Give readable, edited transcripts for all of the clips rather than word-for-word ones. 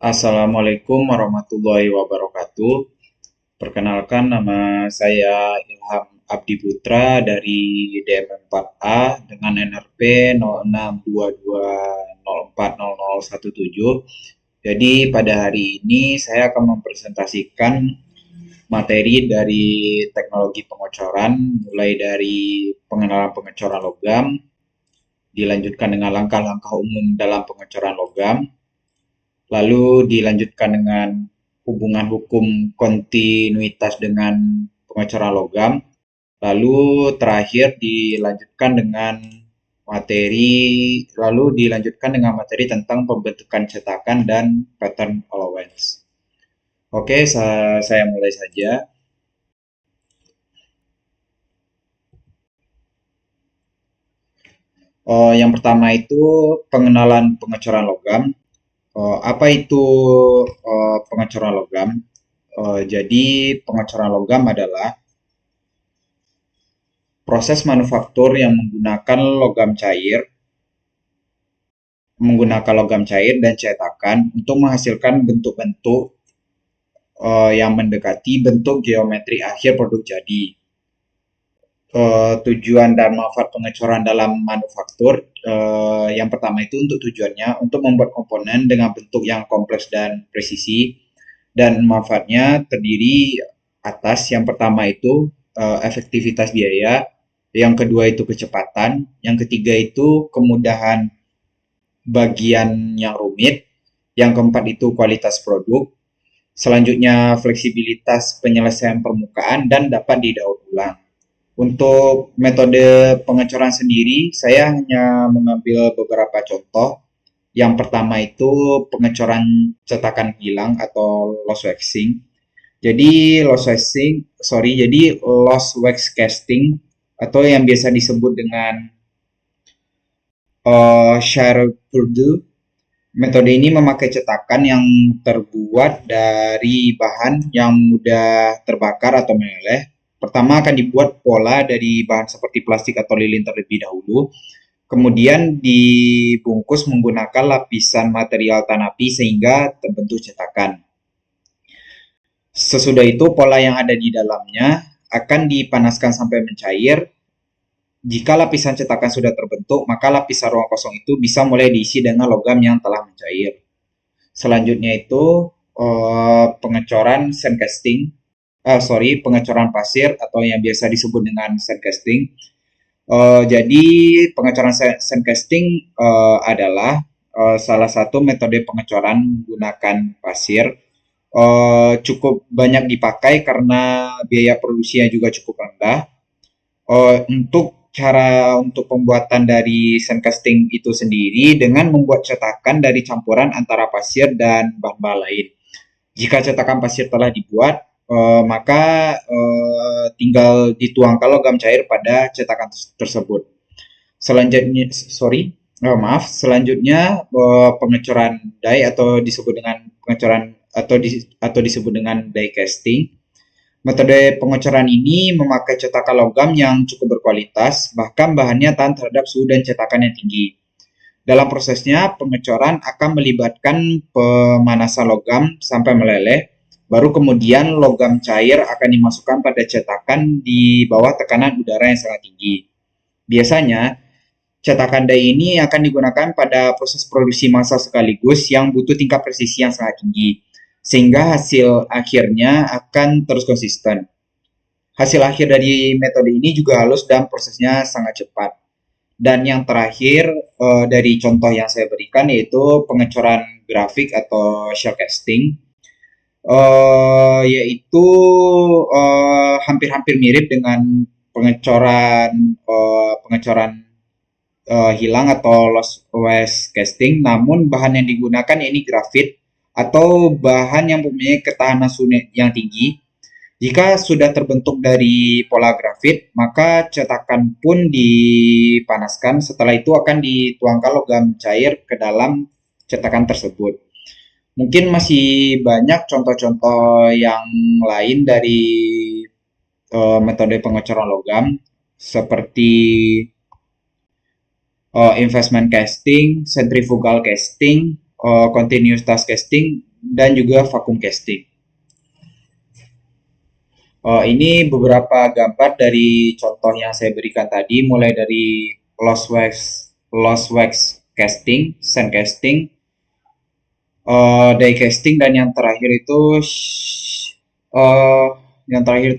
Assalamualaikum warahmatullahi wabarakatuh. Perkenalkan, nama saya Ilham Abdi Putra dari DM4A dengan NRP 0622040017. Jadi pada hari ini saya akan mempresentasikan materi dari teknologi pengecoran, mulai dari pengenalan pengecoran logam, dilanjutkan dengan langkah-langkah umum dalam pengecoran logam, lalu dilanjutkan dengan hubungan hukum kontinuitas dengan pengecoran logam, lalu terakhir dilanjutkan dengan materi tentang pembentukan cetakan dan pattern allowance. Oke, saya mulai saja. Yang pertama itu pengenalan pengecoran logam. Apa itu pengecoran logam? Jadi pengecoran logam adalah proses manufaktur yang menggunakan logam cair dan cetakan untuk menghasilkan bentuk-bentuk yang mendekati bentuk geometri akhir produk jadi. Tujuan dan manfaat pengecoran dalam manufaktur, yang pertama itu untuk tujuannya untuk membuat komponen dengan bentuk yang kompleks dan presisi, dan manfaatnya terdiri atas yang pertama itu efektivitas biaya, yang kedua itu kecepatan, yang ketiga itu kemudahan bagian yang rumit, yang keempat itu kualitas produk, selanjutnya fleksibilitas penyelesaian permukaan dan dapat didaur ulang. Untuk metode pengecoran sendiri, saya hanya mengambil beberapa contoh. Yang pertama itu pengecoran cetakan hilang atau loss waxing. Jadi loss wax casting atau yang biasa disebut dengan Shire Purdue. Metode ini memakai cetakan yang terbuat dari bahan yang mudah terbakar atau meleleh. Pertama akan dibuat pola dari bahan seperti plastik atau lilin terlebih dahulu. Kemudian dibungkus menggunakan lapisan material tanapi sehingga terbentuk cetakan. Sesudah itu pola yang ada di dalamnya akan dipanaskan sampai mencair. Jika lapisan cetakan sudah terbentuk, maka lapisan ruang kosong itu bisa mulai diisi dengan logam yang telah mencair. Selanjutnya itu pengecoran sandcasting, pengecoran pasir atau yang biasa disebut dengan sandcasting. Jadi pengecoran sandcasting adalah salah satu metode pengecoran menggunakan pasir. Cukup banyak dipakai karena biaya produksinya juga cukup rendah. Untuk pembuatan dari sandcasting itu sendiri dengan membuat cetakan dari campuran antara pasir dan bahan-bahan lain. Jika cetakan pasir telah dibuat, maka tinggal dituangkan logam cair pada cetakan tersebut. Selanjutnya pengecoran die atau disebut dengan pengecoran atau disebut dengan die casting. Metode pengecoran ini memakai cetakan logam yang cukup berkualitas, bahkan bahannya tahan terhadap suhu dan cetakan yang tinggi. Dalam prosesnya, pengecoran akan melibatkan pemanasan logam sampai meleleh, baru kemudian logam cair akan dimasukkan pada cetakan di bawah tekanan udara yang sangat tinggi. Biasanya, cetakan die ini akan digunakan pada proses produksi massal sekaligus yang butuh tingkat presisi yang sangat tinggi, sehingga hasil akhirnya akan terus konsisten. Hasil akhir dari metode ini juga halus dan prosesnya sangat cepat. Dan yang terakhir dari contoh yang saya berikan yaitu pengecoran grafik atau shell casting, yaitu hampir-hampir mirip dengan pengecoran hilang atau loss wax casting, namun bahan yang digunakan ini grafit atau bahan yang mempunyai ketahanan suhu yang tinggi. Jika sudah terbentuk dari pola grafit, maka cetakan pun dipanaskan. Setelah itu akan dituangkan logam cair ke dalam cetakan tersebut. Mungkin masih banyak contoh-contoh yang lain dari metode pengecoran logam, seperti investment casting, centrifugal casting, continuous task casting, dan juga vacuum casting. Ini beberapa gambar dari contoh yang saya berikan tadi, mulai dari lost wax casting, sand casting, die casting, dan uh, yang terakhir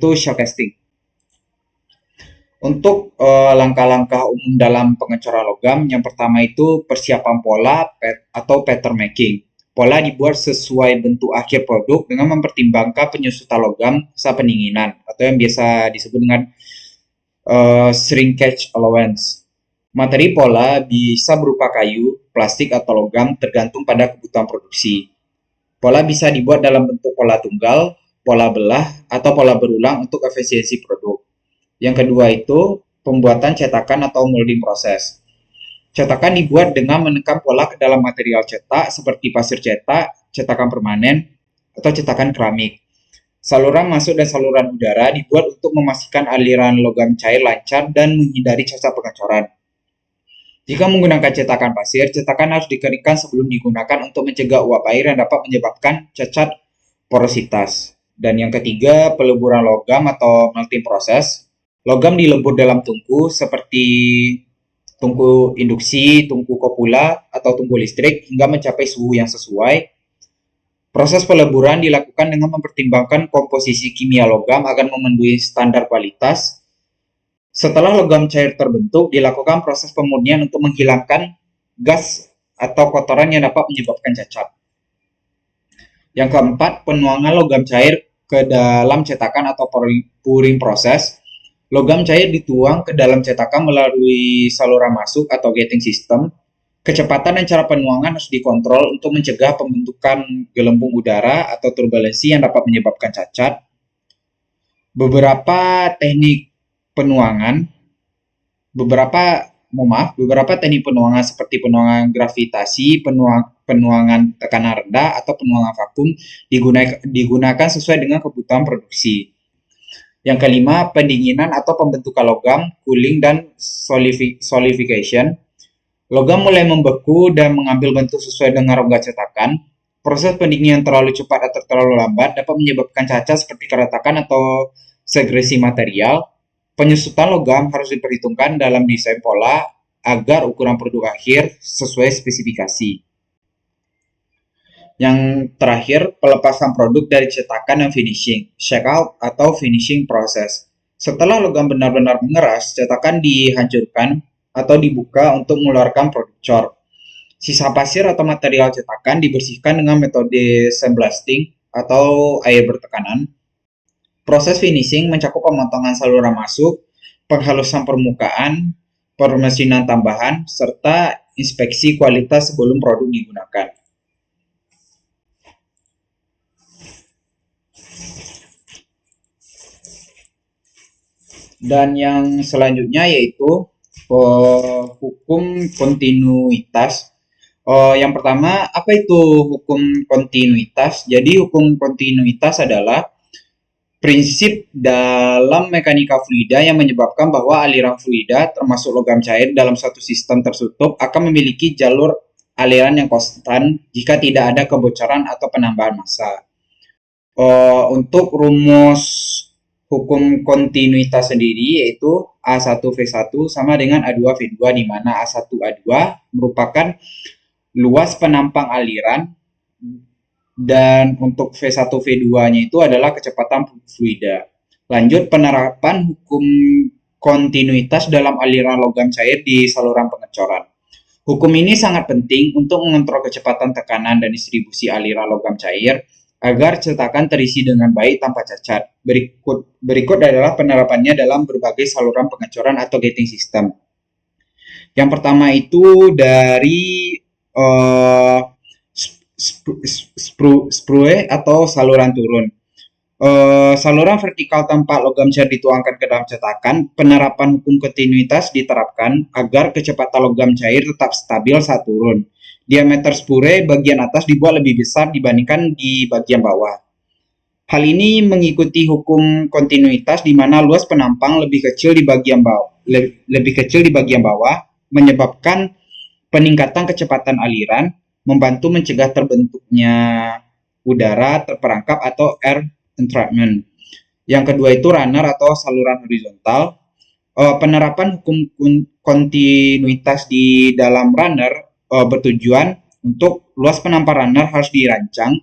itu shell casting. Untuk langkah-langkah umum dalam pengecoran logam, yang pertama itu persiapan pola atau pattern making. Pola dibuat sesuai bentuk akhir produk dengan mempertimbangkan penyusutan logam saat pendinginan atau yang biasa disebut dengan shrinkage allowance. Materi pola bisa berupa kayu, plastik, atau logam tergantung pada kebutuhan produksi. Pola bisa dibuat dalam bentuk pola tunggal, pola belah, atau pola berulang untuk efisiensi produk. Yang kedua itu pembuatan cetakan atau molding proses. Cetakan dibuat dengan menekan pola ke dalam material cetak seperti pasir cetak, cetakan permanen, atau cetakan keramik. Saluran masuk dan saluran udara dibuat untuk memastikan aliran logam cair lancar dan menghindari cacat pengecoran. Jika menggunakan cetakan pasir, cetakan harus dikeringkan sebelum digunakan untuk mencegah uap air yang dapat menyebabkan cacat porositas. Dan yang ketiga, peleburan logam atau melting process. Logam dilebur dalam tungku seperti tungku induksi, tungku kopula, atau tungku listrik hingga mencapai suhu yang sesuai. Proses peleburan dilakukan dengan mempertimbangkan komposisi kimia logam agar memenuhi standar kualitas. Setelah logam cair terbentuk, dilakukan proses pemurnian untuk menghilangkan gas atau kotoran yang dapat menyebabkan cacat. Yang keempat, penuangan logam cair ke dalam cetakan atau pouring proses. Logam cair dituang ke dalam cetakan melalui saluran masuk atau gating system. Kecepatan dan cara penuangan harus dikontrol untuk mencegah pembentukan gelembung udara atau turbulensi yang dapat menyebabkan cacat. Beberapa teknik penuangan seperti penuangan gravitasi, penuangan tekanan rendah, atau penuangan vakum digunakan sesuai dengan kebutuhan produksi. Yang kelima, pendinginan atau pembentukan logam, cooling dan solidification. Logam mulai membeku dan mengambil bentuk sesuai dengan rongga cetakan. Proses pendinginan terlalu cepat atau terlalu lambat dapat menyebabkan cacat seperti keretakan atau segresi material. Penyusutan logam harus diperhitungkan dalam desain pola agar ukuran produk akhir sesuai spesifikasi. Yang terakhir, pelepasan produk dari cetakan dan finishing, shake out atau finishing proses. Setelah logam benar-benar mengeras, cetakan dihancurkan atau dibuka untuk mengeluarkan produk cor. Sisa pasir atau material cetakan dibersihkan dengan metode sandblasting atau air bertekanan. Proses finishing mencakup pemotongan saluran masuk, penghalusan permukaan, permesinan tambahan, serta inspeksi kualitas sebelum produk digunakan. Dan yang selanjutnya yaitu hukum kontinuitas. Yang pertama, apa itu hukum kontinuitas? Jadi hukum kontinuitas adalah prinsip dalam mekanika fluida yang menyebabkan bahwa aliran fluida termasuk logam cair dalam suatu sistem tertutup akan memiliki jalur aliran yang konstan jika tidak ada kebocoran atau penambahan massa. Untuk rumus hukum kontinuitas sendiri yaitu A1V1 sama dengan A2V2, di mana A1A2 merupakan luas penampang aliran dan untuk V1V2-nya itu adalah kecepatan fluida. Lanjut, penerapan hukum kontinuitas dalam aliran logam cair di saluran pengecoran. Hukum ini sangat penting untuk mengontrol kecepatan tekanan dan distribusi aliran logam cair agar cetakan terisi dengan baik tanpa cacat. Berikut adalah penerapannya dalam berbagai saluran pengecoran atau gating system. Yang pertama itu dari sprue atau saluran turun. Saluran vertikal tempat logam cair dituangkan ke dalam cetakan. Penerapan hukum kontinuitas diterapkan agar kecepatan logam cair tetap stabil saat turun. Diameter spure bagian atas dibuat lebih besar dibandingkan di bagian bawah. Hal ini mengikuti hukum kontinuitas di mana luas penampang lebih kecil di bagian bawah, menyebabkan peningkatan kecepatan aliran, membantu mencegah terbentuknya udara terperangkap atau air entrapment. Yang kedua itu runner atau saluran horizontal. Penerapan hukum kontinuitas di dalam runner bertujuan untuk luas penampar runner harus dirancang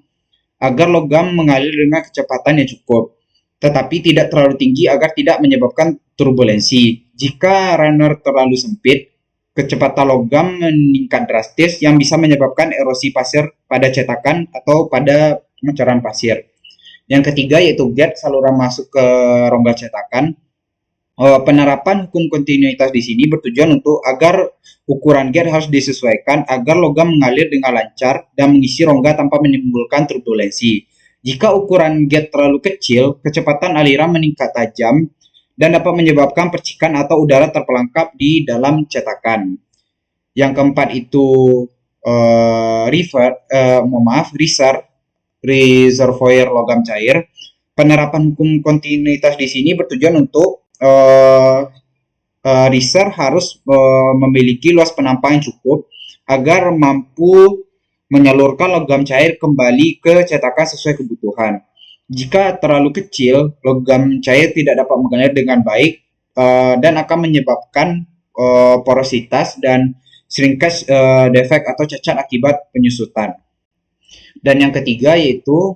agar logam mengalir dengan kecepatan yang cukup, tetapi tidak terlalu tinggi agar tidak menyebabkan turbulensi. Jika runner terlalu sempit, kecepatan logam meningkat drastis yang bisa menyebabkan erosi pasir pada cetakan atau pada pengecoran pasir. Yang ketiga yaitu gate, saluran masuk ke rongga cetakan. Penerapan hukum kontinuitas di sini bertujuan untuk agar ukuran gate harus disesuaikan agar logam mengalir dengan lancar dan mengisi rongga tanpa menimbulkan turbulensi. Jika ukuran gate terlalu kecil, kecepatan aliran meningkat tajam dan dapat menyebabkan percikan atau udara terperangkap di dalam cetakan. Yang keempat itu reservoir logam cair. Penerapan hukum kontinuitas di sini bertujuan untuk reservoir harus memiliki luas penampang yang cukup agar mampu menyalurkan logam cair kembali ke cetakan sesuai kebutuhan. Jika terlalu kecil, logam cair tidak dapat mengalir dengan baik dan akan menyebabkan porositas dan shrinkage defect atau cacat akibat penyusutan. Dan yang ketiga yaitu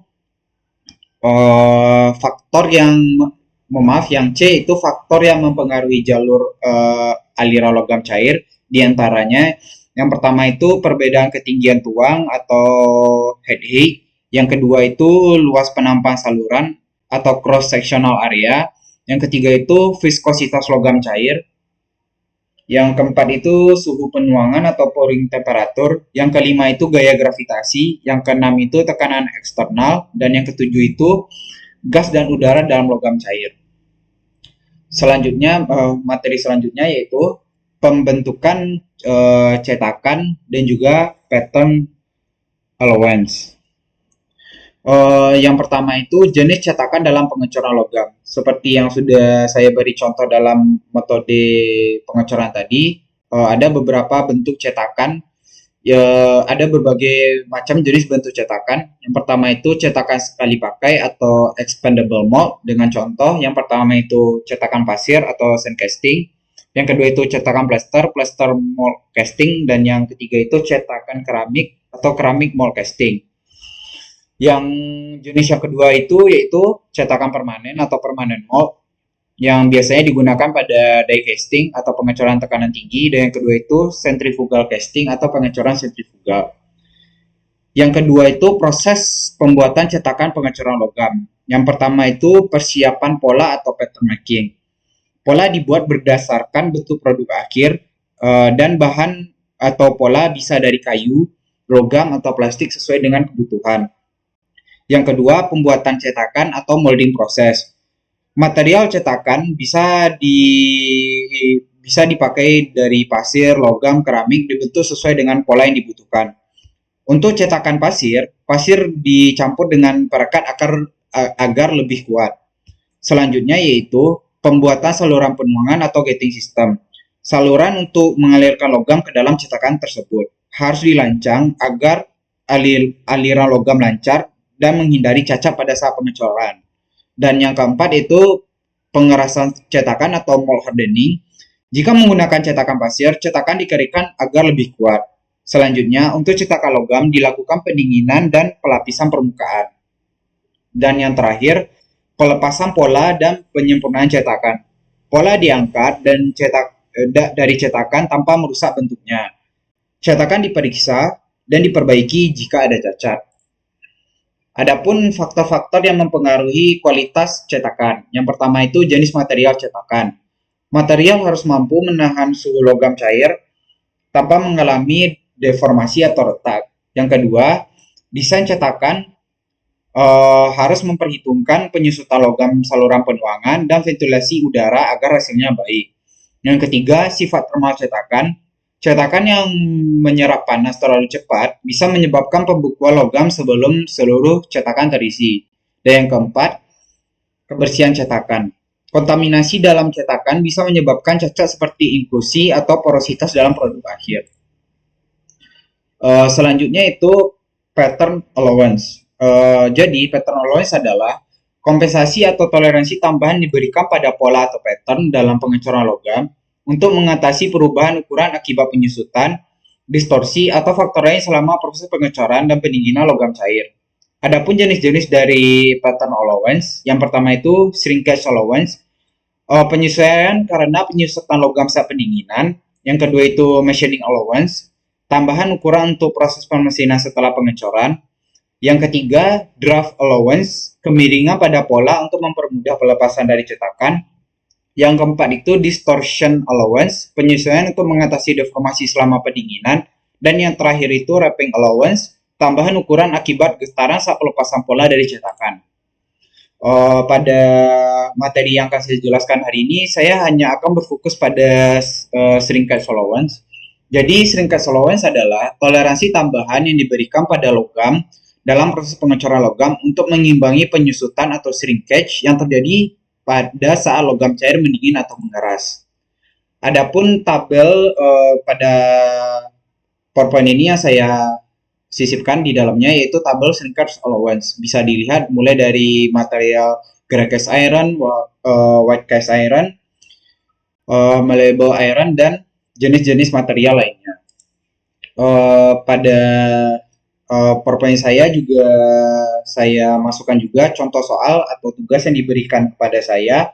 faktor yang C itu faktor yang mempengaruhi jalur aliran logam cair. Diantaranya yang pertama itu perbedaan ketinggian tuang atau head height. Yang kedua itu luas penampang saluran atau cross sectional area. Yang ketiga itu viskositas logam cair. Yang keempat itu suhu penuangan atau pouring temperature. Yang kelima itu gaya gravitasi. Yang keenam itu tekanan eksternal. Dan yang ketujuh itu gas dan udara dalam logam cair. Selanjutnya, materi selanjutnya yaitu pembentukan cetakan dan juga pattern allowance. Yang pertama itu jenis cetakan dalam pengecoran logam. Seperti yang sudah saya beri contoh dalam metode pengecoran tadi, ada beberapa bentuk cetakan. Ada berbagai macam jenis bentuk cetakan. Yang pertama itu cetakan sekali pakai atau expandable mold dengan contoh. Yang pertama itu cetakan pasir atau sand casting. Yang kedua itu cetakan plaster mold casting. Dan yang ketiga itu cetakan keramik atau keramik mold casting. Yang jenis yang kedua itu yaitu cetakan permanen atau permanent mold yang biasanya digunakan pada die casting atau pengecoran tekanan tinggi, dan yang kedua itu centrifugal casting atau pengecoran sentrifugal. Yang kedua itu proses pembuatan cetakan pengecoran logam. Yang pertama itu persiapan pola atau pattern making. Pola dibuat berdasarkan bentuk produk akhir dan bahan atau pola bisa dari kayu, logam atau plastik sesuai dengan kebutuhan. Yang kedua pembuatan cetakan atau molding proses. Material cetakan bisa dipakai dari pasir, logam, keramik dibentuk sesuai dengan pola yang dibutuhkan. Untuk cetakan pasir dicampur dengan perekat agar lebih kuat. Selanjutnya yaitu pembuatan saluran penuangan atau gating system. Saluran untuk mengalirkan logam ke dalam cetakan tersebut harus dirancang agar aliran logam lancar dan menghindari cacat pada saat pengecoran. Dan yang keempat itu pengerasan cetakan atau mold hardening. Jika menggunakan cetakan pasir, cetakan dikeringkan agar lebih kuat. Selanjutnya, untuk cetakan logam dilakukan pendinginan dan pelapisan permukaan. Dan yang terakhir, pelepasan pola dan penyempurnaan cetakan. Pola diangkat dan dari cetakan tanpa merusak bentuknya. Cetakan diperiksa dan diperbaiki jika ada cacat. Adapun faktor-faktor yang mempengaruhi kualitas cetakan. Yang pertama itu jenis material cetakan. Material harus mampu menahan suhu logam cair tanpa mengalami deformasi atau retak. Yang kedua, desain cetakan harus memperhitungkan penyusutan logam saluran penuangan dan ventilasi udara agar hasilnya baik. Yang ketiga, sifat termal cetakan. Cetakan yang menyerap panas terlalu cepat bisa menyebabkan pembekuan logam sebelum seluruh cetakan terisi. Dan yang keempat, kebersihan cetakan. Kontaminasi dalam cetakan bisa menyebabkan cacat seperti inklusi atau porositas dalam produk akhir. Selanjutnya itu pattern allowance. Jadi pattern allowance adalah kompensasi atau toleransi tambahan diberikan pada pola atau pattern dalam pengecoran logam untuk mengatasi perubahan ukuran akibat penyusutan, distorsi, atau faktor lain selama proses pengecoran dan pendinginan logam cair. Adapun jenis-jenis dari pattern allowance, yang pertama itu shrinkage allowance, penyesuaian karena penyusutan logam saat pendinginan. Yang kedua itu machining allowance, tambahan ukuran untuk proses pemesinan setelah pengecoran. Yang ketiga, draft allowance, kemiringan pada pola untuk mempermudah pelepasan dari cetakan. Yang keempat itu distortion allowance, penyesuaian untuk mengatasi deformasi selama pendinginan. Dan yang terakhir itu wrapping allowance, tambahan ukuran akibat getaran saat pelepasan pola dari cetakan. Pada materi yang akan saya jelaskan hari ini, saya hanya akan berfokus pada shrinkage allowance. Jadi, shrinkage allowance adalah toleransi tambahan yang diberikan pada logam dalam proses pengecoran logam untuk mengimbangi penyusutan atau shrinkage yang terjadi pada saat logam cair mendingin atau mengeras. Adapun tabel pada PowerPoint ini yang saya sisipkan di dalamnya yaitu tabel shrinkage allowance. Bisa dilihat mulai dari material gray cast iron, white cast iron, malleable iron, dan jenis-jenis material lainnya. Pada PowerPoint saya juga saya masukkan juga contoh soal atau tugas yang diberikan kepada saya.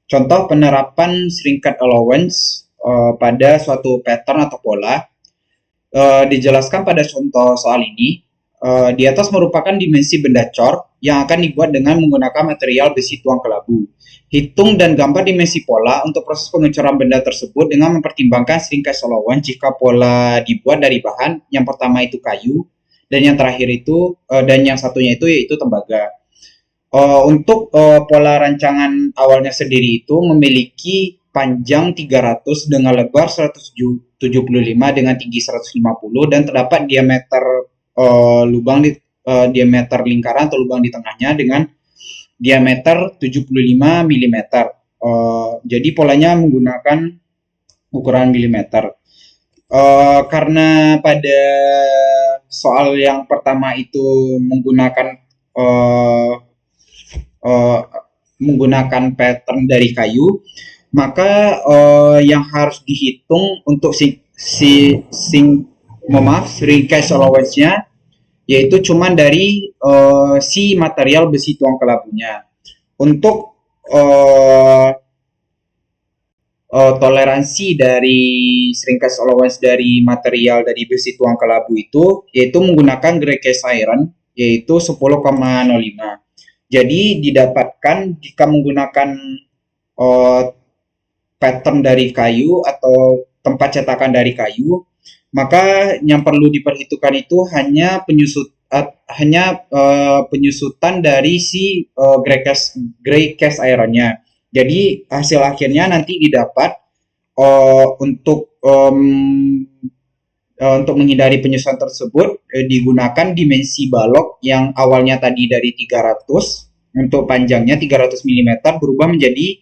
Contoh penerapan shrinkage allowance pada suatu pattern atau pola. Dijelaskan pada contoh soal ini, di atas merupakan dimensi benda cor yang akan dibuat dengan menggunakan material besi tuang kelabu. Hitung dan gambar dimensi pola untuk proses pengecoran benda tersebut dengan mempertimbangkan shrinkage allowance jika pola dibuat dari bahan yang pertama itu kayu dan yang terakhir itu dan yang satunya itu yaitu tembaga. Untuk pola rancangan awalnya sendiri itu memiliki panjang 300 dengan lebar 175 dengan tinggi 150 dan terdapat diameter lubang di diameter lingkaran atau lubang di tengahnya dengan diameter 75 mm. Jadi polanya menggunakan ukuran milimeter. Karena pada soal yang pertama itu menggunakan pattern dari kayu, maka yang harus dihitung untuk shrinkage allowance-nya yaitu cuman dari si material besi tuang kelabunya. Untuk toleransi dari shrinkage allowance dari material dari besi tuang kelabu itu yaitu menggunakan gray cast iron yaitu 10,05. Jadi didapatkan jika menggunakan pattern dari kayu atau tempat cetakan dari kayu, maka yang perlu diperhitungkan itu hanya penyusutan dari si gray cast ironnya. Jadi hasil akhirnya nanti didapat untuk menghindari penyusutan tersebut digunakan dimensi balok yang awalnya tadi dari 300 untuk panjangnya 300 mm berubah menjadi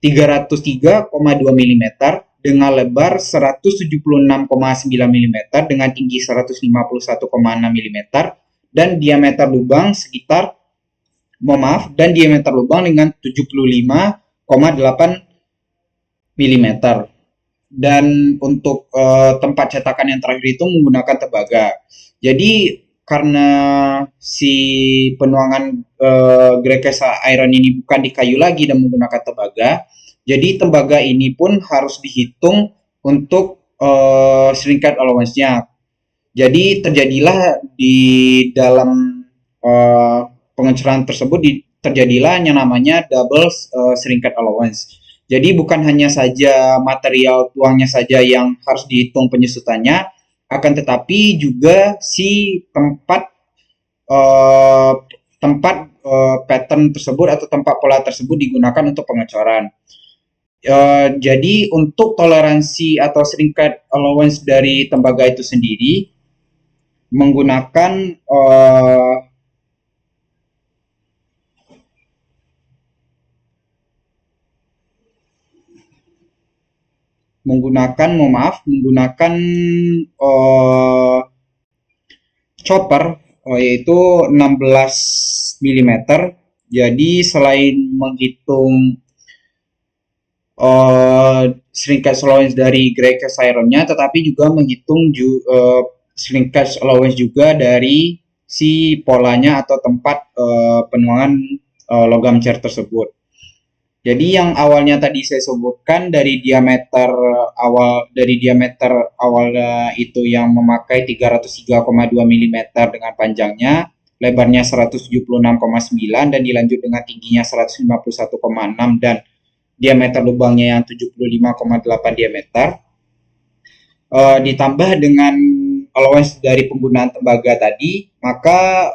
303,2 mm dengan lebar 176,9 mm dengan tinggi 151,6 mm dan diameter lubang diameter lubang dengan 75,8 mm. Dan untuk tempat cetakan yang terakhir itu menggunakan tembaga. Jadi karena si penuangan gray cast iron ini bukan di kayu lagi dan menggunakan tembaga, jadi tembaga ini pun harus dihitung untuk shrinkage allowance-nya. Jadi terjadilah di dalam pengecoran tersebut terjadilah yang namanya double shrinkage allowance. Jadi bukan hanya saja material tuangnya saja yang harus dihitung penyusutannya, akan tetapi juga si tempat pattern tersebut atau tempat pola tersebut digunakan untuk pengecoran. Jadi untuk toleransi atau shrinkage allowance dari tembaga itu sendiri menggunakan chopper yaitu 16 milimeter. Jadi selain menghitung shrinkage allowance dari gray cast ironnya, tetapi juga menghitung shrinkage allowance juga dari si polanya atau tempat penuangan logam cer tersebut. Jadi yang awalnya tadi saya sebutkan dari diameter awal itu yang memakai 303,2 mm dengan panjangnya, lebarnya 176,9 dan dilanjut dengan tingginya 151,6 dan diameter lubangnya yang 75,8 diameter. Ditambah dengan allowance dari penggunaan tembaga tadi, maka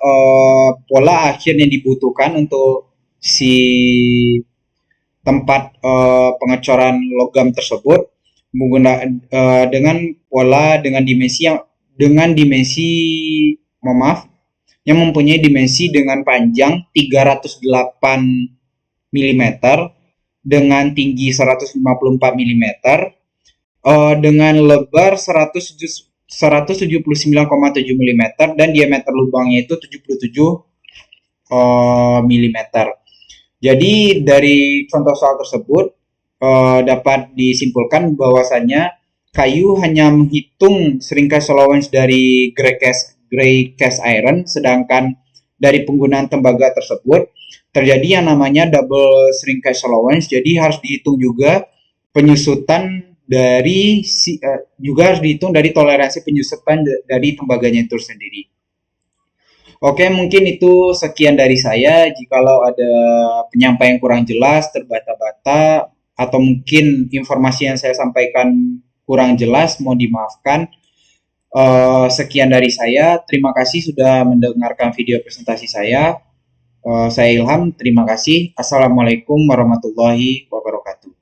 pola akhir yang dibutuhkan untuk si tempat pengecoran logam tersebut menggunakan dengan pola dengan dimensi yang mempunyai dimensi dengan panjang 308 mm dengan tinggi 154 mm dengan lebar 179,7 mm dan diameter lubangnya itu 77 mm. Jadi dari contoh soal tersebut dapat disimpulkan bahwasannya kayu hanya menghitung shrinkage allowance dari gray cast iron, sedangkan dari penggunaan tembaga tersebut terjadi yang namanya double shrinkage allowance. Jadi harus dihitung juga penyusutan dari juga harus dihitung dari toleransi penyusutan dari tembaganya itu sendiri. Oke, mungkin itu sekian dari saya. Jikalau ada penyampaian kurang jelas, terbata-bata, atau mungkin informasi yang saya sampaikan kurang jelas, mohon dimaafkan. Sekian dari saya. Terima kasih sudah mendengarkan video presentasi saya. Saya Ilham, terima kasih. Assalamualaikum warahmatullahi wabarakatuh.